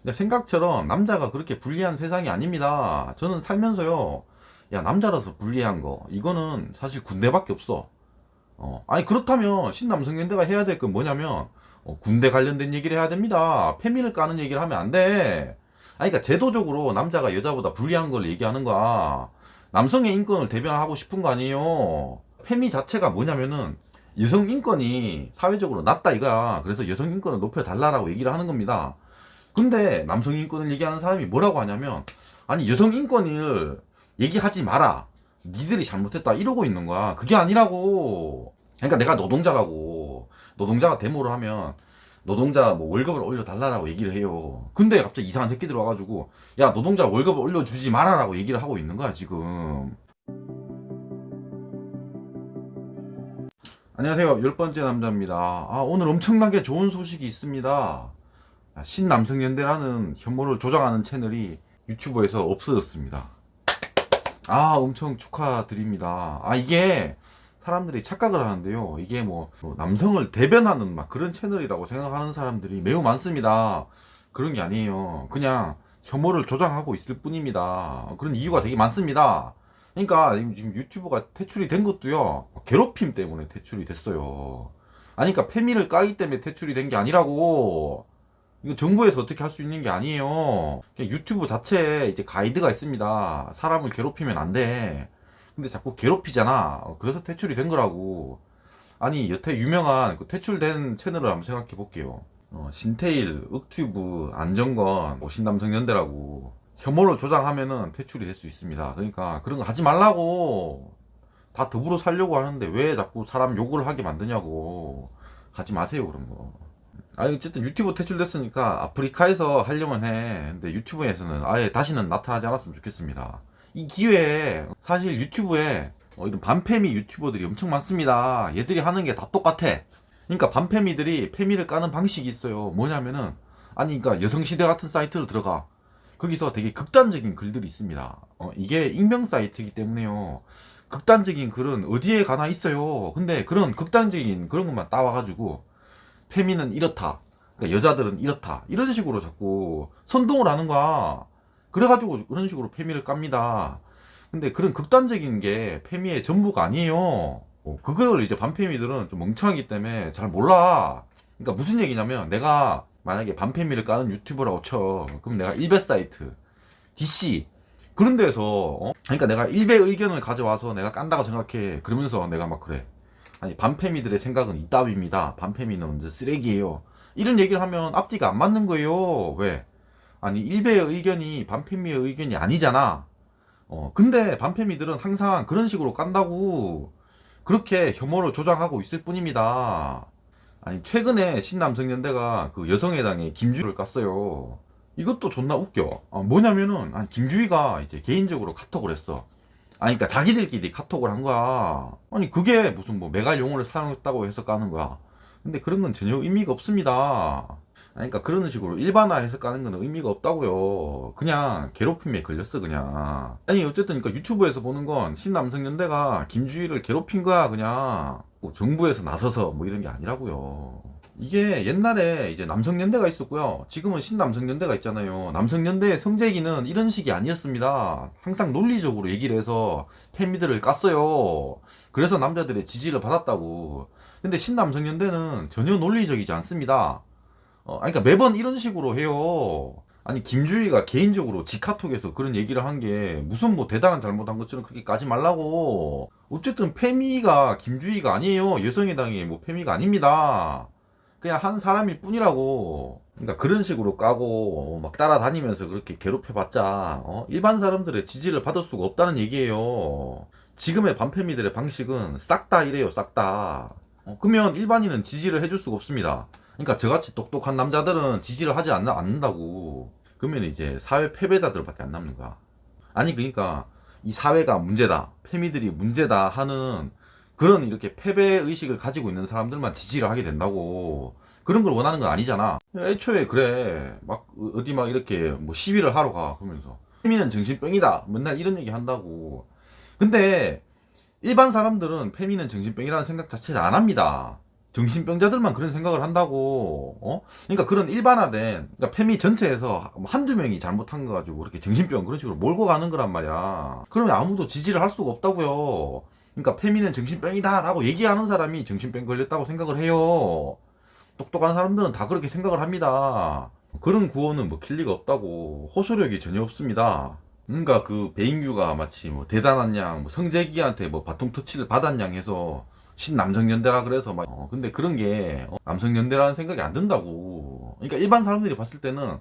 근데 생각처럼 남자가 그렇게 불리한 세상이 아닙니다. 저는 살면서요, 야, 남자라서 불리한 거, 이거는 사실 군대밖에 없어. 아니, 그렇다면, 신남성연대가 해야 될 건 뭐냐면, 군대 관련된 얘기를 해야 됩니다. 페미를 까는 얘기를 하면 안 돼. 아니, 그러니까 제도적으로 남자가 여자보다 불리한 걸 얘기하는 거야. 남성의 인권을 대변하고 싶은 거 아니에요. 페미 자체가 뭐냐면은, 여성 인권이 사회적으로 낮다 이거야. 그래서 여성 인권을 높여달라고 얘기를 하는 겁니다. 근데 남성 인권을 얘기하는 사람이 뭐라고 하냐면, 아니 여성 인권을 얘기하지 마라, 니들이 잘못했다 이러고 있는 거야. 그게 아니라고. 그러니까 내가 노동자라고, 노동자가 데모를 하면 노동자 뭐 월급을 올려달라고 얘기를 해요. 근데 갑자기 이상한 새끼들 와가지고 야, 노동자 월급을 올려주지 마라라고 얘기를 하고 있는 거야 지금. 안녕하세요, 10번째 남자입니다. 오늘 엄청나게 좋은 소식이 있습니다. 신남성연대라는 혐오를 조장하는 채널이 유튜브에서 없어졌습니다. 엄청 축하드립니다. 이게 사람들이 착각을 하는데요. 이게 뭐 남성을 대변하는 막 그런 채널이라고 생각하는 사람들이 매우 많습니다. 그런 게 아니에요. 그냥 혐오를 조장하고 있을 뿐입니다. 그런 이유가 되게 많습니다. 그러니까 지금 유튜브가 퇴출이 된 것도요, 괴롭힘 때문에 퇴출이 됐어요. 그러니까 페미를 까기 때문에 퇴출이 된 게 아니라고. 이거 정부에서 어떻게 할 수 있는 게 아니에요. 그냥 유튜브 자체에 이제 가이드가 있습니다. 사람을 괴롭히면 안 돼. 근데 자꾸 괴롭히잖아. 그래서 퇴출이 된 거라고. 아니, 여태 유명한 그 퇴출된 채널을 한번 생각해 볼게요. 신테일, 윽튜브, 안정건, 신남성연대라고. 혐오를 조장하면은 퇴출이 될 수 있습니다. 그러니까 그런 거 하지 말라고. 다 더불어 살려고 하는데 왜 자꾸 사람 욕을 하게 만드냐고. 하지 마세요, 그런 거. 어쨌든 유튜브 퇴출됐으니까 아프리카에서 하려면 해. 근데 유튜브에서는 아예 다시는 나타나지 않았으면 좋겠습니다. 이 기회에 사실 유튜브에 이런 반페미 유튜버들이 엄청 많습니다. 얘들이 하는 게 다 똑같아. 그러니까 반페미들이 페미를 까는 방식이 있어요. 뭐냐면은, 그러니까 여성시대 같은 사이트를 들어가. 거기서 되게 극단적인 글들이 있습니다. 이게 익명 사이트이기 때문에요. 극단적인 글은 어디에 가나 있어요. 근데 그런 극단적인 그런 것만 따와가지고 페미는 이렇다, 그러니까 여자들은 이렇다, 이런 식으로 자꾸 선동을 하는 거야. 그래가지고 그런 식으로 페미를 깝니다. 근데 그런 극단적인 게 페미의 전부가 아니에요. 그걸 이제 반페미들은 좀 멍청하기 때문에 잘 몰라. 그러니까 무슨 얘기냐면, 내가 만약에 반페미를 까는 유튜버라고 쳐. 그럼 내가 일베 사이트, DC 그런 데서 그러니까 내가 일베 의견을 가져와서 내가 깐다고 생각해. 그러면서 내가 막 그래. 아니, 반페미들의 생각은 이따위입니다. 반페미는 완전 쓰레기예요. 이런 얘기를 하면 앞뒤가 안 맞는 거예요. 왜? 아니, 일베의 의견이 반페미의 의견이 아니잖아. 근데 반페미들은 항상 그런 식으로 깐다고. 그렇게 혐오를 조장하고 있을 뿐입니다. 아니, 최근에 신남성연대가 그 여성의당의 김주희를 깠어요. 이것도 존나 웃겨. 뭐냐면은, 김주희가 이제 개인적으로 카톡을 했어. 그러니까 자기들끼리 카톡을 한 거야. 아니, 그게 무슨 뭐 메갈 용어를 사용했다고 해서 까는 거야. 근데 그런 건 전혀 의미가 없습니다. 그러니까 그런 식으로 일반화해서 까는 건 의미가 없다고요. 그냥 괴롭힘에 걸렸어, 그냥. 아니, 어쨌든 그러니까 유튜브에서 보는 건 신남성연대가 김주희를 괴롭힌 거야, 그냥. 뭐 정부에서 나서서 뭐 이런 게 아니라고요. 이게 옛날에 이제 남성연대가 있었고요. 지금은 신남성연대가 있잖아요. 남성연대의 성재기는 이런 식이 아니었습니다. 항상 논리적으로 얘기를 해서 팬미들을 깠어요. 그래서 남자들의 지지를 받았다고. 근데 신남성연대는 전혀 논리적이지 않습니다. 그러니까 매번 이런 식으로 해요. 아니, 김주희가 개인적으로 지 카톡에서 그런 얘기를 한 게 무슨 뭐 대단한 잘못한 것처럼 그렇게 까지 말라고. 어쨌든 페미가 김주희가 아니에요. 여성의당이 뭐 페미가 아닙니다. 그냥 한 사람일 뿐이라고. 그러니까 그런 식으로 까고 막 따라다니면서 그렇게 괴롭혀봤자 일반 사람들의 지지를 받을 수가 없다는 얘기예요. 지금의 반페미들의 방식은 싹 다 이래요, 싹 다. 그러면 일반인은 지지를 해줄 수가 없습니다. 그러니까 저같이 똑똑한 남자들은 지지를 하지 않는다고. 그러면 이제 사회 패배자들밖에 안 남는 거야. 아니, 그러니까 이 사회가 문제다, 페미들이 문제다 하는 그런 이렇게 패배 의식을 가지고 있는 사람들만 지지를 하게 된다고. 그런 걸 원하는 건 아니잖아. 애초에 그래, 막 어디 막 이렇게 뭐 시위를 하러 가 그러면서 페미는 정신병이다 맨날 이런 얘기 한다고. 근데 일반 사람들은 페미는 정신병이라는 생각 자체를 안 합니다. 정신병자들만 그런 생각을 한다고. 그러니까 그런 일반화된, 그러니까 페미 전체에서 뭐 한두 명이 잘못한 거 가지고 그렇게 정신병 그런 식으로 몰고 가는 거란 말이야. 그러면 아무도 지지를 할 수가 없다고요. 그러니까 페미는 정신병이다 라고 얘기하는 사람이 정신병 걸렸다고 생각을 해요. 똑똑한 사람들은 다 그렇게 생각을 합니다. 그런 구호는 먹힐 리가 없다고. 호소력이 전혀 없습니다. 그러니까 그 배인규가 마치 뭐 대단한 양, 뭐 성재기한테 뭐 바통 터치를 받았 양 해서 신남성연대라 그래서 막 근데 그런 게 남성연대라는 생각이 안 든다고. 그러니까 일반 사람들이 봤을 때는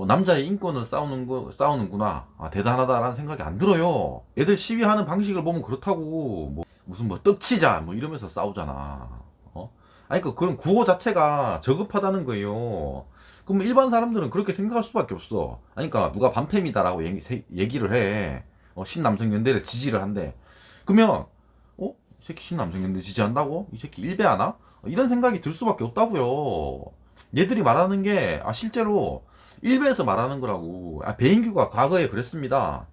남자의 인권을 싸우는구나, 대단하다라는 생각이 안 들어요. 애들 시위하는 방식을 보면 그렇다고. 뭐 무슨 뭐 떡치자 뭐 이러면서 싸우잖아. 아니 그런 구호 자체가 저급하다는 거예요. 그럼 일반 사람들은 그렇게 생각할 수밖에 없어. 아니 그러니까 누가 반팸이다라고 얘기를 해. 신남성연대를 지지를 한대. 그러면 이 새끼 신남성연대 지지한다고? 이 새끼 일배하나? 이런 생각이 들 수밖에 없다고요. 얘들이 말하는 게 실제로 일베에서 말하는 거라고. 배인규가 과거에 그랬습니다.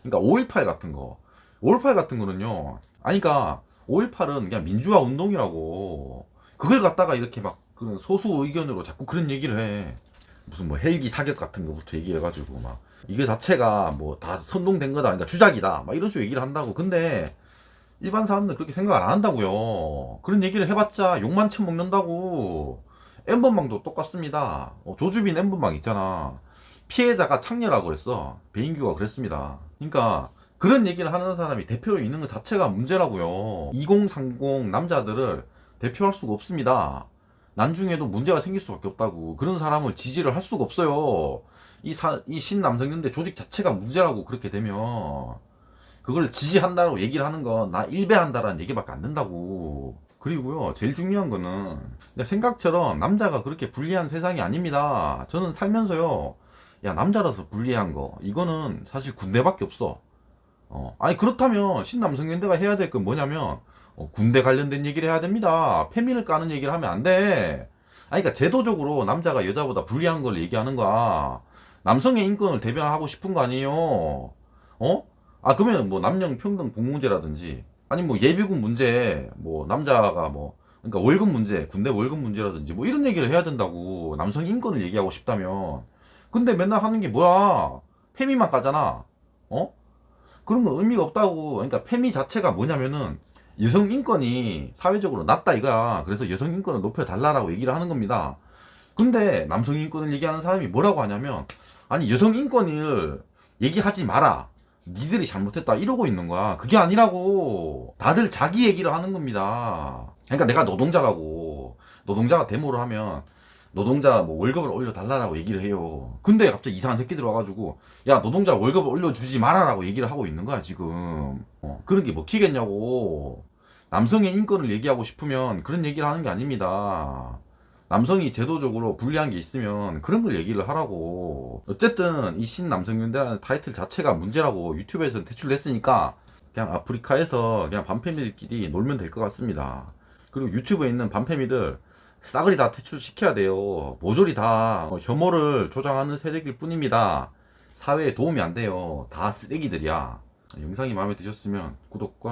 그러니까 5.18 같은 거. 5.18 같은 거는요. 그러니까 5.18은 그냥 민주화 운동이라고. 그걸 갖다가 이렇게 막 그런 소수 의견으로 자꾸 그런 얘기를 해. 무슨 뭐 헬기 사격 같은 거부터 얘기해가지고 막 이게 자체가 뭐 다 선동된 거다. 그러니까 주작이다. 막 이런 식으로 얘기를 한다고. 근데 일반 사람들은 그렇게 생각 안 한다고요. 그런 얘기를 해봤자 욕만 처먹는다고. N번방도 똑같습니다. 조주빈 N번방 있잖아. 피해자가 창녀라고 그랬어. 배인규가 그랬습니다. 그러니까 그런 얘기를 하는 사람이 대표로 있는 것 자체가 문제라고요. 2030 남자들을 대표할 수가 없습니다. 나중에도 문제가 생길 수밖에 없다고. 그런 사람을 지지를 할 수가 없어요. 이 신남성연대 조직 자체가 문제라고. 그렇게 되면 그걸 지지한다고 얘기를 하는 건 나 일배한다라는 얘기밖에 안 된다고. 그리고요, 제일 중요한 거는 생각처럼 남자가 그렇게 불리한 세상이 아닙니다. 저는 살면서요, 야 남자라서 불리한 거 이거는 사실 군대밖에 없어. 아니 그렇다면 신남성연대가 해야 될 건 뭐냐면 군대 관련된 얘기를 해야 됩니다. 페미를 까는 얘기를 하면 안 돼. 그러니까 제도적으로 남자가 여자보다 불리한 걸 얘기하는 거야. 남성의 인권을 대변하고 싶은 거 아니에요. 그러면 뭐 남녀평등 복무제라든지, 아니 뭐 예비군 문제, 뭐 남자가 뭐 그러니까 월급 문제, 군대 월급 문제라든지 뭐 이런 얘기를 해야 된다고. 남성 인권을 얘기하고 싶다면. 근데 맨날 하는 게 뭐야? 페미만 까잖아. 그런 거 의미가 없다고. 그러니까 페미 자체가 뭐냐면은 여성 인권이 사회적으로 낮다 이거야. 그래서 여성 인권을 높여달라고 얘기를 하는 겁니다. 근데 남성 인권을 얘기하는 사람이 뭐라고 하냐면, 아니 여성 인권을 얘기하지 마라, 니들이 잘못했다 이러고 있는 거야. 그게 아니라고. 다들 자기 얘기를 하는 겁니다. 그러니까 내가 노동자라고. 노동자가 데모를 하면 노동자 뭐 월급을 올려달라고 얘기를 해요. 근데 갑자기 이상한 새끼들 와가지고 야 노동자 월급을 올려주지 마라라고 얘기를 하고 있는 거야 지금. 그런 게 먹히겠냐고. 남성의 인권을 얘기하고 싶으면 그런 얘기를 하는 게 아닙니다. 남성이 제도적으로 불리한 게 있으면 그런 걸 얘기를 하라고. 어쨌든 이 신남성연대라는 타이틀 자체가 문제라고 유튜브에서 퇴출됐으니까 그냥 아프리카에서 그냥 반패미들끼리 놀면 될 것 같습니다. 그리고 유튜브에 있는 반패미들 싸그리 다 퇴출시켜야 돼요. 모조리 다 혐오를 조장하는 세력일 뿐입니다. 사회에 도움이 안 돼요. 다 쓰레기들이야. 영상이 마음에 드셨으면 구독과